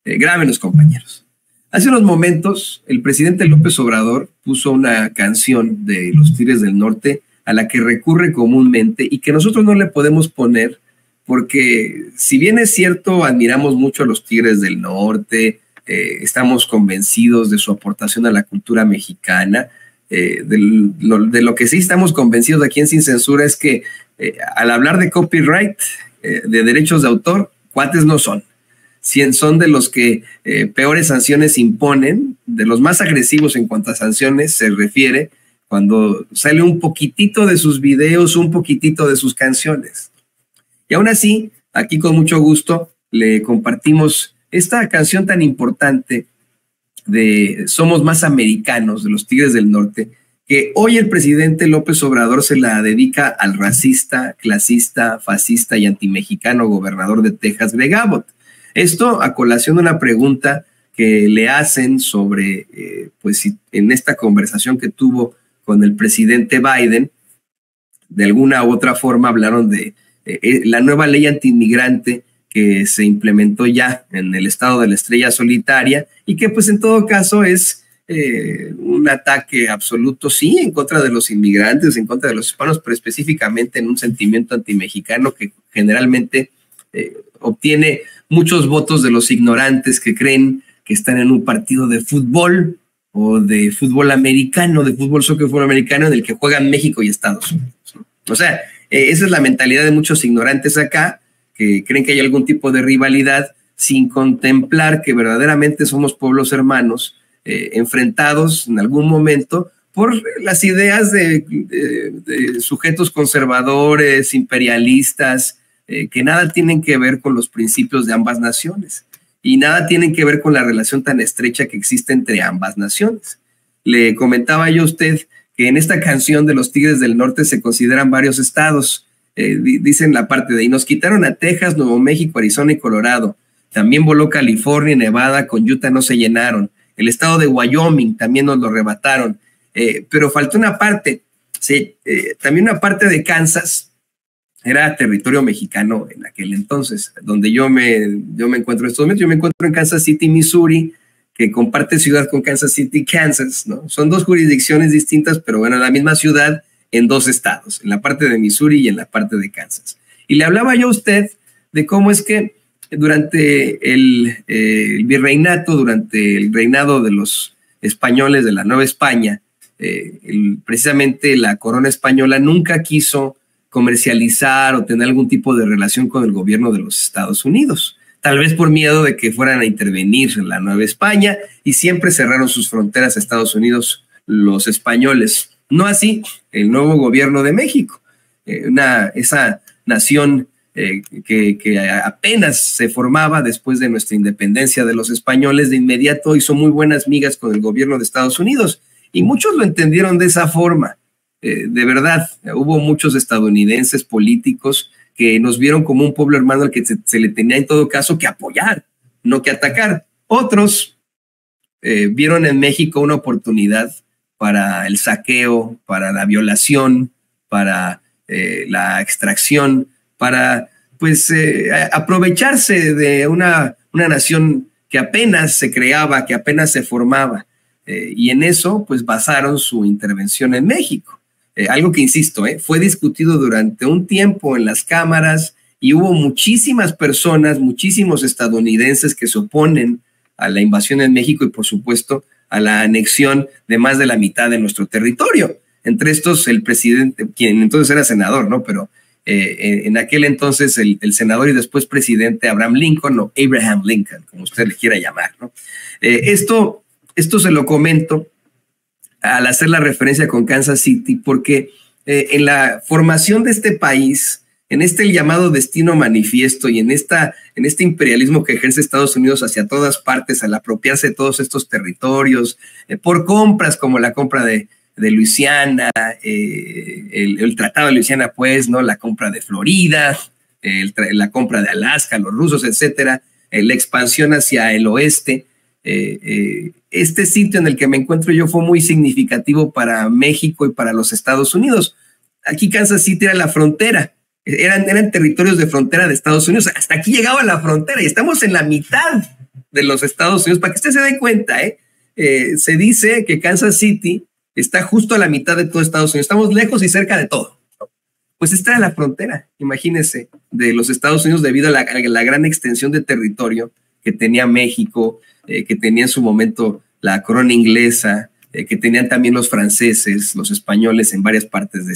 Grábenos, compañeros. Hace unos momentos, el presidente López Obrador puso una canción de los Tigres del Norte a la que recurre comúnmente y que nosotros no le podemos poner porque, si bien es cierto, admiramos mucho a los Tigres del Norte, estamos convencidos de su aportación a la cultura mexicana, de lo que sí estamos convencidos aquí en Sin Censura es que al hablar de copyright, de derechos de autor, cuates no son. Son de los que peores sanciones imponen, de los más agresivos en cuanto a sanciones se refiere, cuando sale un poquitito de sus videos, un poquitito de sus canciones. Y aún así, aquí con mucho gusto le compartimos esta canción tan importante de Somos Más Americanos, de los Tigres del Norte, que hoy el presidente López Obrador se la dedica al racista, clasista, fascista y antimexicano gobernador de Texas, Greg Abbott. Esto a colación de una pregunta que le hacen sobre, pues en esta conversación que tuvo con el presidente Biden, de alguna u otra forma hablaron de la nueva ley antiinmigrante que se implementó ya en el estado de la Estrella Solitaria y que pues en todo caso es un ataque absoluto, sí, en contra de los inmigrantes, en contra de los hispanos, pero específicamente en un sentimiento antimexicano que generalmente obtiene muchos votos de los ignorantes que creen que están en un partido de fútbol o de fútbol americano, de fútbol americano en el que juegan México y Estados Unidos, ¿no? O sea, esa es la mentalidad de muchos ignorantes acá, que creen que hay algún tipo de rivalidad sin contemplar que verdaderamente somos pueblos hermanos, enfrentados en algún momento por las ideas de sujetos conservadores, imperialistas, que nada tienen que ver con los principios de ambas naciones y nada tienen que ver con la relación tan estrecha que existe entre ambas naciones. Le comentaba yo a usted que en esta canción de los Tigres del Norte se consideran varios estados. Dicen la parte de, y nos quitaron a Texas, Nuevo México, Arizona y Colorado. También voló California y Nevada, con Utah no se llenaron. El estado de Wyoming también nos lo arrebataron. Pero faltó una parte, sí, también una parte de Kansas, era territorio mexicano en aquel entonces, donde yo me encuentro en estos momentos. Yo me encuentro en Kansas City, Missouri, que comparte ciudad con Kansas City, Kansas, ¿no? Son dos jurisdicciones distintas, pero bueno, la misma ciudad en dos estados, en la parte de Missouri y en la parte de Kansas. Y le hablaba yo a usted de cómo es que durante el virreinato, durante el reinado de los españoles de la Nueva España, precisamente la corona española nunca quiso comercializar o tener algún tipo de relación con el gobierno de los Estados Unidos, tal vez por miedo de que fueran a intervenir en la Nueva España, y siempre cerraron sus fronteras a Estados Unidos los españoles. No así el nuevo gobierno de México, esa nación que apenas se formaba después de nuestra independencia de los españoles, de inmediato hizo muy buenas migas con el gobierno de Estados Unidos, y muchos lo entendieron de esa forma. De verdad, hubo muchos estadounidenses políticos que nos vieron como un pueblo hermano al que se le tenía en todo caso que apoyar, no que atacar. Otros vieron en México una oportunidad para el saqueo, para la violación, para la extracción, para pues aprovecharse de una nación que apenas se creaba, que apenas se formaba, y en eso pues basaron su intervención en México. Algo que, insisto, fue discutido durante un tiempo en las cámaras y hubo muchísimas personas, muchísimos estadounidenses que se oponen a la invasión en México y, por supuesto, a la anexión de más de la mitad de nuestro territorio. Entre estos, el presidente, quien entonces era senador, ¿no? Pero en aquel entonces el senador y después presidente Abraham Lincoln, o Abraham Lincoln, como usted le quiera llamar, ¿no? Esto se lo comento al hacer la referencia con Kansas City, porque en la formación de este país, en el llamado destino manifiesto y en este imperialismo que ejerce Estados Unidos hacia todas partes, al apropiarse de todos estos territorios, por compras como la compra de Luisiana, el Tratado de Luisiana, pues, ¿no? La compra de Florida, la compra de Alaska, los rusos, etcétera, la expansión hacia el oeste. Este sitio en el que me encuentro yo fue muy significativo para México y para los Estados Unidos. Aquí Kansas City era la frontera, eran territorios de frontera de Estados Unidos. Hasta aquí llegaba la frontera y estamos en la mitad de los Estados Unidos, para que usted se dé cuenta, se dice que Kansas City está justo a la mitad de todo Estados Unidos. Estamos lejos y cerca de todo. Pues esta era la frontera, imagínense, de los Estados Unidos debido a la gran extensión de territorio que tenía México, que tenía en su momento la corona inglesa, que tenían también los franceses, los españoles en varias partes de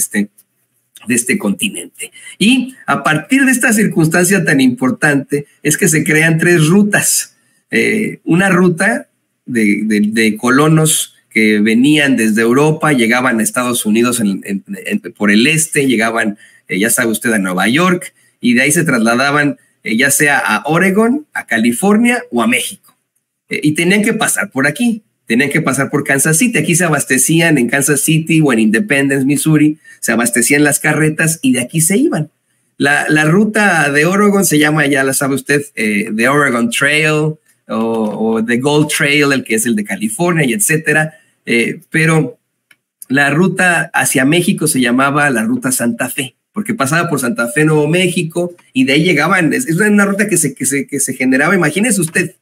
este continente. Y a partir de esta circunstancia tan importante es que se crean 3 rutas. Una ruta de colonos que venían desde Europa, llegaban a Estados Unidos por el este, llegaban, ya sabe usted, a Nueva York, y de ahí se trasladaban ya sea a Oregon, a California o a México. Y tenían que pasar por aquí, tenían que pasar por Kansas City. Aquí se abastecían en Kansas City o en Independence, Missouri, se abastecían las carretas y de aquí se iban. La ruta de Oregon se llama, ya la sabe usted, The Oregon Trail o The Gold Trail, el que es el de California y etcétera. Pero la ruta hacia México se llamaba la ruta Santa Fe, porque pasaba por Santa Fe, Nuevo México, y de ahí llegaban. Es una ruta que se generaba, imagínese usted,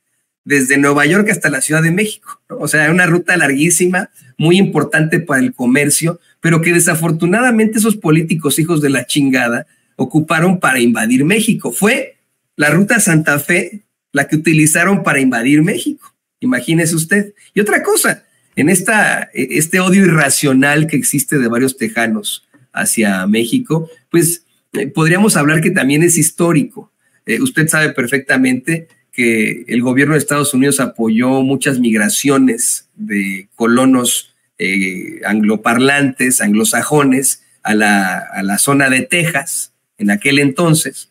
desde Nueva York hasta la Ciudad de México, ¿no? O sea, era una ruta larguísima, muy importante para el comercio, pero que desafortunadamente esos políticos hijos de la chingada ocuparon para invadir México. Fue la ruta Santa Fe la que utilizaron para invadir México, imagínese usted. Y otra cosa, en este odio irracional que existe de varios tejanos hacia México, pues podríamos hablar que también es histórico. Usted sabe perfectamente que el gobierno de Estados Unidos apoyó muchas migraciones de colonos angloparlantes, anglosajones, a la zona de Texas en aquel entonces.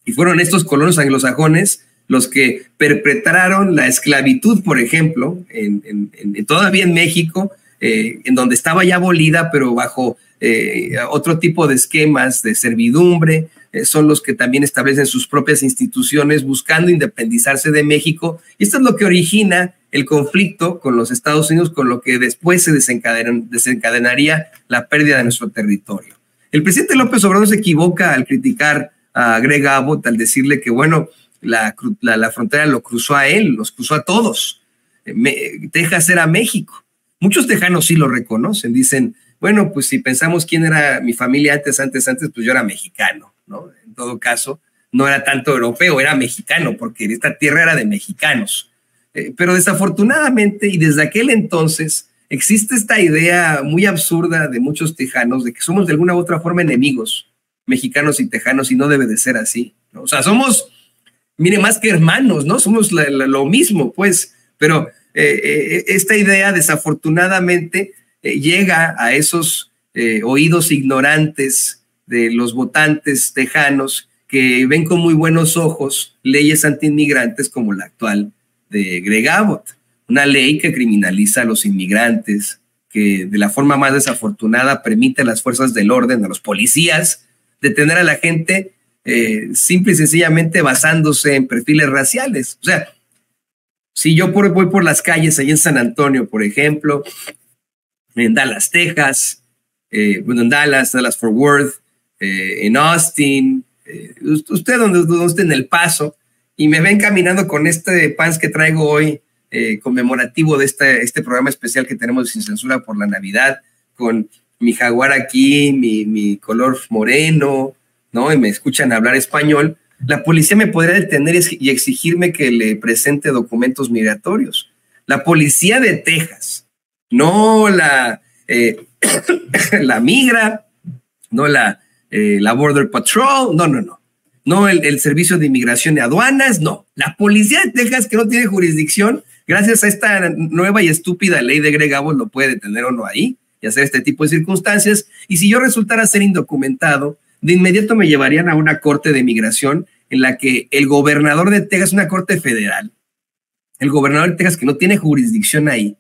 Y fueron estos colonos anglosajones los que perpetraron la esclavitud, por ejemplo, todavía en México, en donde estaba ya abolida, pero bajo otro tipo de esquemas de servidumbre. Son los que también establecen sus propias instituciones buscando independizarse de México. Y esto es lo que origina el conflicto con los Estados Unidos, con lo que después se desencadenaría la pérdida de nuestro territorio. El presidente López Obrador se equivoca al criticar a Greg Abbott, al decirle que, bueno, la frontera lo cruzó a él, los cruzó a todos. Texas era México. Muchos tejanos sí lo reconocen, dicen, bueno, pues si pensamos quién era mi familia antes, pues yo era mexicano, ¿no? En todo caso, no era tanto europeo, era mexicano, porque esta tierra era de mexicanos. Pero desafortunadamente, y desde aquel entonces, existe esta idea muy absurda de muchos tejanos de que somos de alguna u otra forma enemigos, mexicanos y tejanos, y no debe de ser así, ¿no? O sea, somos, mire, más que hermanos, ¿no? Somos lo mismo, pues, pero esta idea desafortunadamente llega a esos oídos ignorantes de los votantes tejanos que ven con muy buenos ojos leyes antiinmigrantes como la actual de Greg Abbott, una ley que criminaliza a los inmigrantes, que de la forma más desafortunada permite a las fuerzas del orden, a los policías, detener a la gente simple y sencillamente basándose en perfiles raciales. O sea, si yo voy por las calles ahí en San Antonio, por ejemplo, en Dallas, Texas, bueno, en Dallas, Fort Worth, en Austin, usted donde esté en El Paso, y me ven caminando con este pants que traigo hoy, conmemorativo de este programa especial que tenemos Sin Censura por la Navidad, con mi jaguar aquí, mi color moreno, ¿no? Y me escuchan hablar español, la policía me podría detener y exigirme que le presente documentos migratorios. La policía de Texas, no la migra, no la Border Patrol, no el Servicio de Inmigración y Aduanas, no. La policía de Texas, que no tiene jurisdicción, gracias a esta nueva y estúpida ley de Greg Abbott, lo puede detener o no ahí y hacer este tipo de circunstancias. Y si yo resultara ser indocumentado, de inmediato me llevarían a una corte de migración en la que el gobernador de Texas, una corte federal, el gobernador de Texas, que no tiene jurisdicción ahí,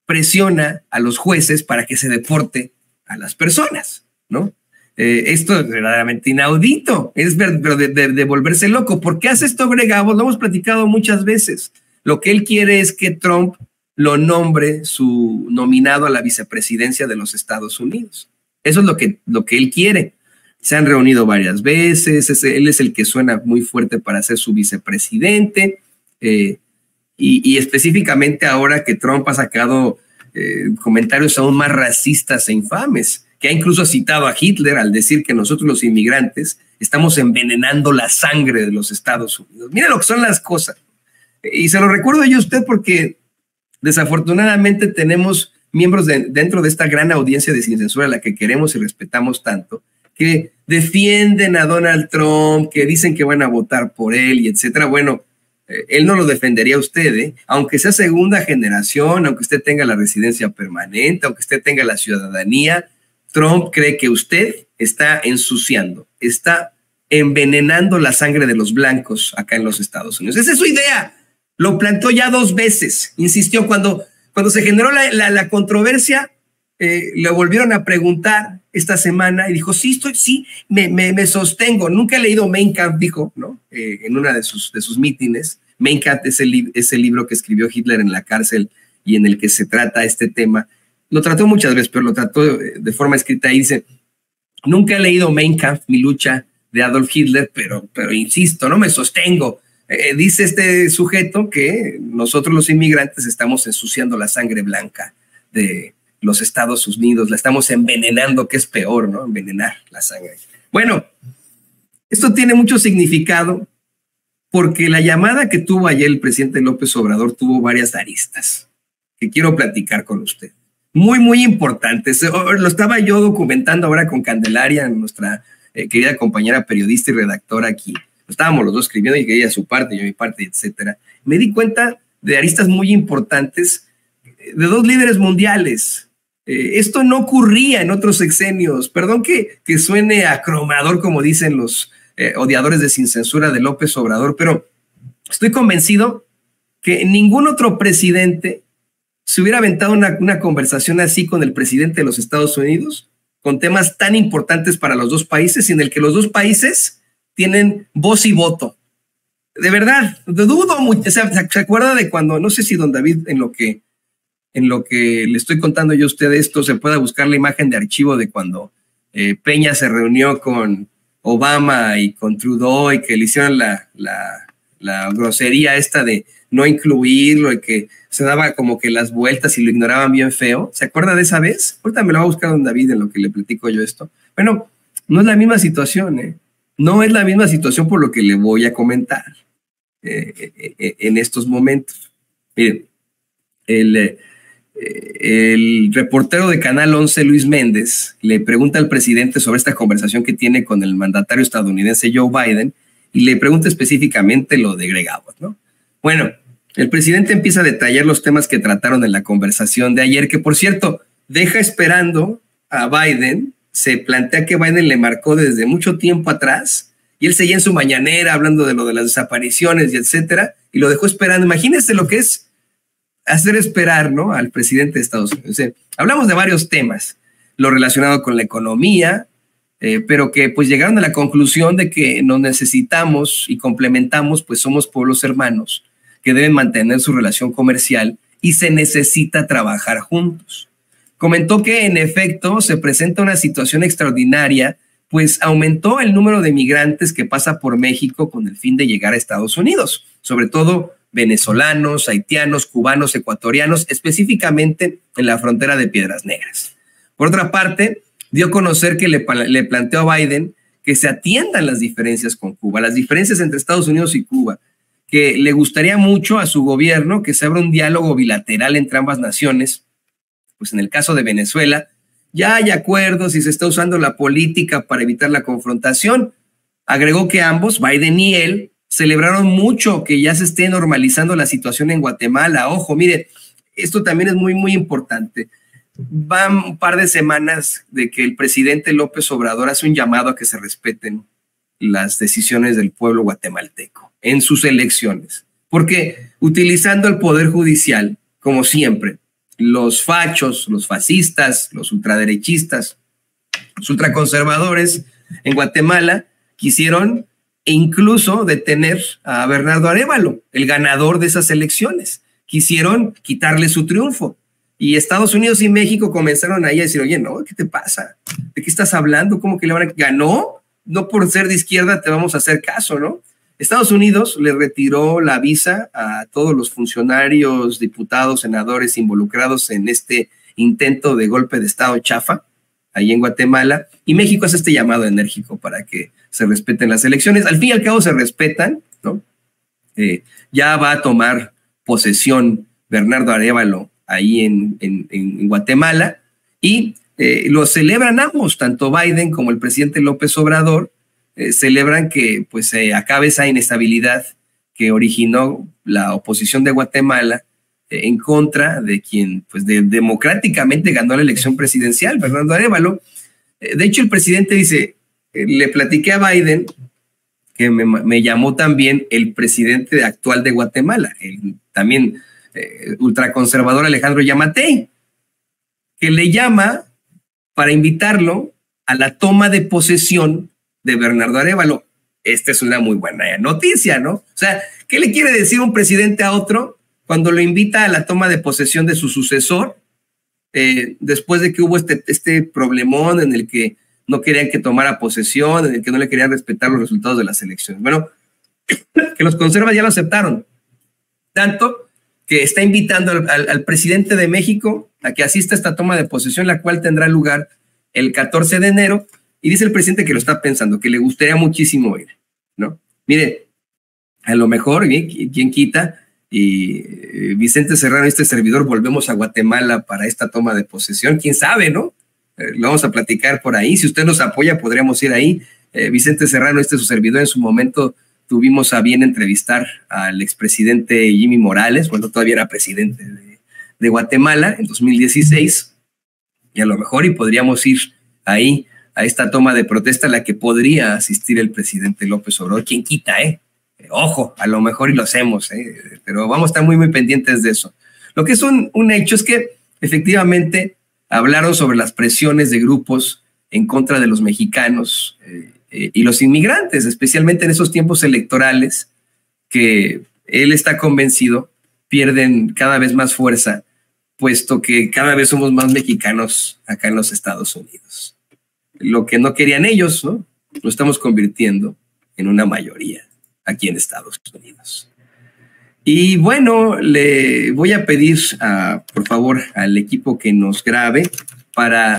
presiona a los jueces para que se deporte a las personas, ¿no? Esto es verdaderamente inaudito, pero de volverse loco. ¿Por qué hace esto Greg Abbott? Lo hemos platicado muchas veces. Lo que él quiere es que Trump lo nombre su nominado a la vicepresidencia de los Estados Unidos. Eso es lo que él quiere. Se han reunido varias veces, él es el que suena muy fuerte para ser su vicepresidente, y específicamente ahora que Trump ha sacado comentarios aún más racistas e infames, que ha incluso citado a Hitler al decir que nosotros los inmigrantes estamos envenenando la sangre de los Estados Unidos. Mira lo que son las cosas. Y se lo recuerdo yo a usted porque desafortunadamente tenemos miembros dentro de esta gran audiencia de Sin Censura, a la que queremos y respetamos tanto, que defienden a Donald Trump, que dicen que van a votar por él y etcétera. Bueno, él no lo defendería a usted, aunque sea segunda generación, aunque usted tenga la residencia permanente, aunque usted tenga la ciudadanía. Trump cree que usted está ensuciando, está envenenando la sangre de los blancos acá en los Estados Unidos. Esa es su idea. Lo planteó ya 2 veces. Insistió cuando se generó la controversia, le volvieron a preguntar esta semana y dijo, sí, me sostengo. Nunca he leído Mein Kampf, dijo, ¿no? En una de sus mítines. Mein Kampf es el libro que escribió Hitler en la cárcel y en el que se trata este tema. Lo trató muchas veces, pero lo trató de forma escrita y dice, nunca he leído Mein Kampf, mi lucha de Adolf Hitler, pero insisto, no me sostengo. Dice este sujeto que nosotros los inmigrantes estamos ensuciando la sangre blanca de los Estados Unidos, la estamos envenenando, que es peor, ¿no? Envenenar la sangre. Bueno, esto tiene mucho significado porque la llamada que tuvo ayer el presidente López Obrador tuvo varias aristas que quiero platicar con usted. Muy, muy importantes. Lo estaba yo documentando ahora con Candelaria, nuestra querida compañera periodista y redactora aquí. Estábamos los dos escribiendo y que ella su parte, yo mi parte, etcétera. Me di cuenta de aristas muy importantes de 2 líderes mundiales. Esto no ocurría en otros sexenios. Perdón que suene acromador, como dicen los odiadores de Sin Censura de López Obrador, pero estoy convencido que ningún otro presidente se hubiera aventado una conversación así con el presidente de los Estados Unidos, con temas tan importantes para los 2 países, y en el que los 2 países tienen voz y voto. De verdad, dudo mucho. O sea, ¿se acuerda de cuando, no sé si don David, en lo que le estoy contando yo a usted esto, se pueda buscar la imagen de archivo de cuando Peña se reunió con Obama y con Trudeau y que le hicieron la grosería esta de no incluirlo y que se daba como que las vueltas y lo ignoraban bien feo? ¿Se acuerda de esa vez? Ahorita me lo va a buscar don David en lo que le platico yo esto. Bueno, no es la misma situación, ¿eh? No es la misma situación por lo que le voy a comentar en estos momentos. Miren, el reportero de Canal 11, Luis Méndez, le pregunta al presidente sobre esta conversación que tiene con el mandatario estadounidense Joe Biden y le pregunta específicamente lo de Greg Abbott, ¿no? Bueno, el presidente empieza a detallar los temas que trataron en la conversación de ayer, que por cierto, deja esperando a Biden. Se plantea que Biden le marcó desde mucho tiempo atrás y él seguía en su mañanera hablando de lo de las desapariciones y etcétera, y lo dejó esperando. Imagínense lo que es hacer esperar, ¿no?, al presidente de Estados Unidos. O sea, hablamos de varios temas, lo relacionado con la economía, pero que pues llegaron a la conclusión de que nos necesitamos y complementamos, pues somos pueblos hermanos que deben mantener su relación comercial y se necesita trabajar juntos. Comentó que en efecto se presenta una situación extraordinaria, pues aumentó el número de migrantes que pasa por México con el fin de llegar a Estados Unidos, sobre todo venezolanos, haitianos, cubanos, ecuatorianos, específicamente en la frontera de Piedras Negras. Por otra parte, dio a conocer que le planteó a Biden que se atiendan las diferencias con Cuba, las diferencias entre Estados Unidos y Cuba, que le gustaría mucho a su gobierno que se abra un diálogo bilateral entre ambas naciones. Pues en el caso de Venezuela, ya hay acuerdos y se está usando la política para evitar la confrontación. Agregó que ambos, Biden y él, celebraron mucho que ya se esté normalizando la situación en Guatemala. Ojo, mire, esto también es muy, muy importante. Van un par de semanas de que el presidente López Obrador hace un llamado a que se respeten las decisiones del pueblo guatemalteco en sus elecciones, porque utilizando el poder judicial, como siempre, los fachos, los fascistas, los ultraderechistas, los ultraconservadores en Guatemala quisieron incluso detener a Bernardo Arévalo, el ganador de esas elecciones. Quisieron quitarle su triunfo. Y Estados Unidos y México comenzaron ahí a decir, oye, no, ¿qué te pasa? ¿De qué estás hablando? ¿Cómo que le van a... ganó? No por ser de izquierda te vamos a hacer caso, ¿no? Estados Unidos le retiró la visa a todos los funcionarios, diputados, senadores involucrados en este intento de golpe de Estado chafa, ahí en Guatemala, y México hace este llamado enérgico para que se respeten las elecciones. Al fin y al cabo se respetan, ¿no? Ya va a tomar posesión Bernardo Arévalo ahí en Guatemala, y lo celebran ambos, tanto Biden como el presidente López Obrador, celebran que pues acabe esa inestabilidad que originó la oposición de Guatemala en contra de quien pues democráticamente ganó la elección presidencial, Bernardo Arévalo. De hecho, el presidente dice, le platiqué a Biden que me llamó también el presidente actual de Guatemala, el también ultraconservador Alejandro Yamatei, que le llama para invitarlo a la toma de posesión de Bernardo Arévalo. Esta es una muy buena noticia, ¿no? O sea, ¿qué le quiere decir un presidente a otro cuando lo invita a la toma de posesión de su sucesor? Después de que hubo este problemón en el que no querían que tomara posesión, en el que no le querían respetar los resultados de las elecciones. Bueno, que los conservas ya lo aceptaron. Tanto que está invitando al presidente de México a que asista a esta toma de posesión, la cual tendrá lugar el 14 de enero. Y dice el presidente que lo está pensando, que le gustaría muchísimo ir, ¿no? Mire, a lo mejor, ¿quién quita? Y Vicente Serrano y este servidor volvemos a Guatemala para esta toma de posesión. ¿Quién sabe, no? Lo vamos a platicar por ahí. Si usted nos apoya, podríamos ir ahí. Vicente Serrano, su servidor, en su momento tuvimos a bien entrevistar al expresidente Jimmy Morales, bueno, todavía era presidente de Guatemala en 2016, y a lo mejor podríamos ir ahí a esta toma de protesta a la que podría asistir el presidente López Obrador. ¿Quién quita, Ojo, a lo mejor y lo hacemos, pero vamos a estar muy, muy pendientes de eso. Lo que es un hecho es que efectivamente hablaron sobre las presiones de grupos en contra de los mexicanos y los inmigrantes, especialmente en esos tiempos electorales que él está convencido pierden cada vez más fuerza, puesto que cada vez somos más mexicanos acá en los Estados Unidos. Lo que no querían ellos, ¿no? Lo estamos convirtiendo en una mayoría aquí en Estados Unidos. Y bueno, le voy a pedir, por favor, al equipo que nos grabe para